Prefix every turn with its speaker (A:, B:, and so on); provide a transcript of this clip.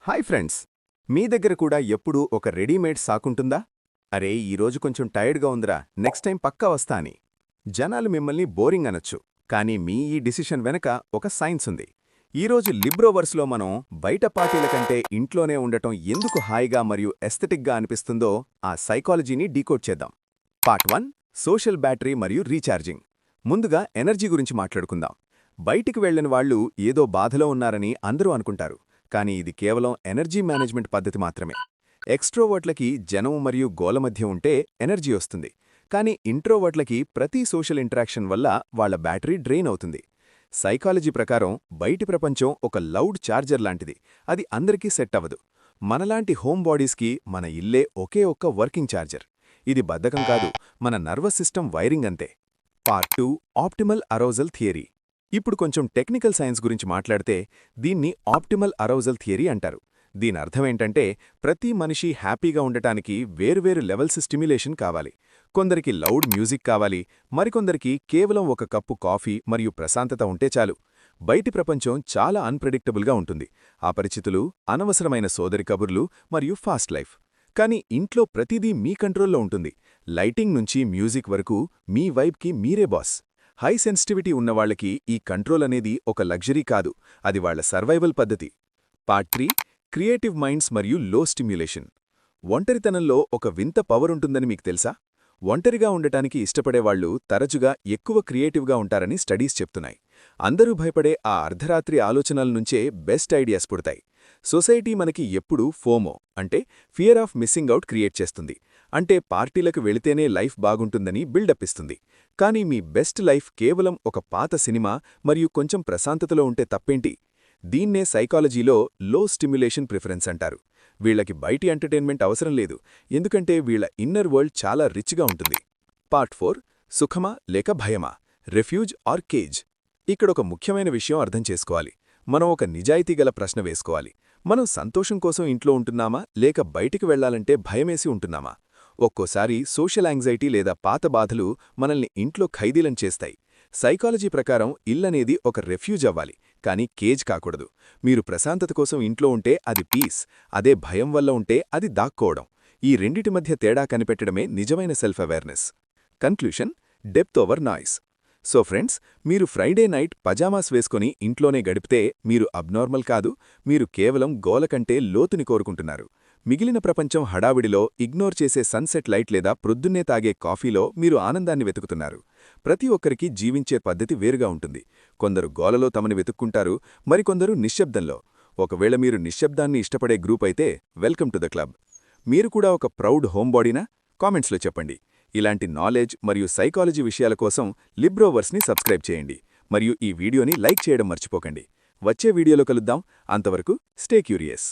A: Hi friends, మీ దగ్గర కూడా ఎప్పుడూ ఒక రెడీమేడ్ సాకుంటుందా? అరే ఈరోజు కొంచెం టైర్డ్గా ఉందిరా, నెక్స్ట్ టైం పక్కా వస్తా అని. జనాలు మిమ్మల్ని బోరింగ్ అనొచ్చు, కానీ మీ ఈ డిసిషన్ వెనక ఒక సైన్స్ ఉంది. ఈరోజు లిబ్రోవర్స్లో మనం బయట పార్టీల కంటే ఇంట్లోనే ఉండటం ఎందుకు హాయిగా మరియు ఎస్థెటిక్గా అనిపిస్తుందో ఆ సైకాలజీని డీకోడ్ చేద్దాం. పార్ట్ 1, సోషల్ బ్యాటరీ మరియు రీఛార్జింగ్. ముందుగా ఎనర్జీ గురించి మాట్లాడుకుందాం. బయటికి వెళ్లిన వాళ్ళు ఏదో బాధలో ఉన్నారని అందరూ అనుకుంటారు, కానీ ఇది కేవలం ఎనర్జీ మేనేజ్మెంట్ పద్ధతి మాత్రమే. ఎక్స్ట్రోవర్ట్లకి జనం మరియు గోల మధ్య ఉంటే ఎనర్జీ వస్తుంది, కానీ ఇంట్రోవర్ట్లకి ప్రతి సోషల్ ఇంటరాక్షన్ వల్ల వాళ్ల బ్యాటరీ డ్రెయిన్ అవుతుంది. సైకాలజీ ప్రకారం బయటి ప్రపంచం ఒక లౌడ్ ఛార్జర్ లాంటిది, అది అందరికీ సెట్ అవ్వదు. మనలాంటి హోమ్ బాడీస్కి మన ఇల్లే ఒకే ఒక్క వర్కింగ్ ఛార్జర్. ఇది బద్ధకం కాదు, మన నర్వస్ సిస్టమ్ వైరింగ్ అంతే. Part 2, optimal arousal theory. ఇప్పుడు కొంచెం టెక్నికల్ సైన్స్ గురించి మాట్లాడితే దీన్ని ఆప్టిమల్ అరౌజల్ థియరీ అంటారు. దీని అర్థమేంటంటే ప్రతి మనిషి హ్యాపీగా ఉండటానికి వేర్వేరు లెవెల్స్ స్టిమ్యులేషన్ కావాలి. కొందరికి లౌడ్ మ్యూజిక్ కావాలి, మరికొందరికి కేవలం ఒక కప్పు కాఫీ మరియు ప్రశాంతత ఉంటే చాలు. బయటి ప్రపంచం చాలా అన్ప్రెడిక్టబుల్గా ఉంటుంది, అపరిచితులు, అనవసరమైన సోదరి కబుర్లు మరియు ఫాస్ట్ లైఫ్. కానీ ఇంట్లో ప్రతిదీ మీ కంట్రోల్లో ఉంటుంది. లైటింగ్ నుంచి మ్యూజిక్ వరకు మీ వైబ్కి మీరే బాస్. హై సెన్సిటివిటీ ఉన్నవాళ్లకి ఈ కంట్రోల్ అనేది ఒక లగ్జరీ కాదు, అది వాళ్ల సర్వైవల్ పద్ధతి. పార్ట్ 3, క్రియేటివ్ మైండ్స్ మరియు లో స్టిమ్యులేషన్. ఒంటరితనంలో ఒక వింత పవర్ ఉంటుందని మీకు తెలుసా? ఒంటరిగా ఉండటానికి ఇష్టపడేవాళ్లు తరచుగా ఎక్కువ క్రియేటివ్గా ఉంటారని స్టడీస్ చెప్తున్నాయి. అందరూ భయపడే ఆ అర్ధరాత్రి ఆలోచనల నుంచే బెస్ట్ ఐడియాస్ పుడతాయి. సొసైటీ మనకి ఎప్పుడూ ఫోమో అంటే fear of missing out create చేస్తుంది. అంటే పార్టీలకు వెళితేనే లైఫ్ బాగుంటుందని బిల్డప్ ఇస్తుంది. కానీ మీ బెస్ట్ లైఫ్ కేవలం ఒక పాత సినిమా మరియు కొంచెం ప్రశాంతతలో ఉంటే తప్పేంటి? దీన్నే సైకాలజీలో లో స్టిమ్యులేషన్ ప్రిఫరెన్స్ అంటారు. వీళ్లకి బయటి ఎంటర్టైన్మెంట్ అవసరం లేదు, ఎందుకంటే వీళ్ల ఇన్నర్ వరల్డ్ చాలా రిచ్గా ఉంటుంది. పార్ట్ 4, సుఖమా లేక భయమా, రెఫ్యూజ్ ఆర్ కేజ్. ఇక్కడొక ముఖ్యమైన విషయం అర్థం చేసుకోవాలి. మనం ఒక నిజాయితీగల ప్రశ్న వేసుకోవాలి. మనం సంతోషం కోసం ఇంట్లో ఉంటున్నామా లేక బయటికి వెళ్లాలంటే భయమేసి ఉంటున్నామా? ఒక్కోసారి సోషల్ యాంగ్జైటీ లేదా పాత బాధలు మనల్ని ఇంట్లో ఖైదీలను చేస్తాయి. సైకాలజీ ప్రకారం ఇల్లనేది ఒక రెఫ్యూజ్ అవ్వాలి, కానీ కేజ్ కాకూడదు. మీరు ప్రశాంతత కోసం ఇంట్లో ఉంటే అది పీస్, అదే భయం వల్ల ఉంటే అది దాక్కోవడం. ఈ రెండిటి మధ్య తేడా కనిపెట్టడమే నిజమైన self awareness. Conclusion: depth over noise. So friends, మీరు ఫ్రైడే నైట్ పజామాస్ వేసుకొని ఇంట్లోనే గడిపితే మీరు అబ్నార్మల్ కాదు, మీరు కేవలం గోల కంటే లోతుని కోరుకుంటున్నారు. మిగిలిన ప్రపంచం హడావిడిలో ఇగ్నోర్ చేసే సన్సెట్ లైట్ లేదా ప్రొద్దున్నే తాగే కాఫీలో మీరు ఆనందాన్ని వెతుకుతున్నారు. ప్రతి ఒక్కరికి జీవించే పద్ధతి వేరుగా ఉంటుంది. కొందరు గోలలో తమని వెతుక్కుంటారు, మరికొందరు నిశ్శబ్దంలో. ఒకవేళ మీరు నిశ్శబ్దాన్ని ఇష్టపడే గ్రూప్ అయితే వెల్కమ్ టు ద క్లబ్. మీరు కూడా ఒక ప్రౌడ్ హోమ్ బాడీనా? కామెంట్స్లో చెప్పండి. ఇలాంటి నాలెడ్జ్ మరియు సైకాలజీ విషయాల కోసం లిబ్రోవర్స్ని సబ్స్క్రైబ్ చేయండి, మరియు ఈ వీడియోని లైక్ చేయడం మర్చిపోకండి. వచ్చే వీడియోలో కలుద్దాం. అంతవరకు స్టే క్యూరియస్.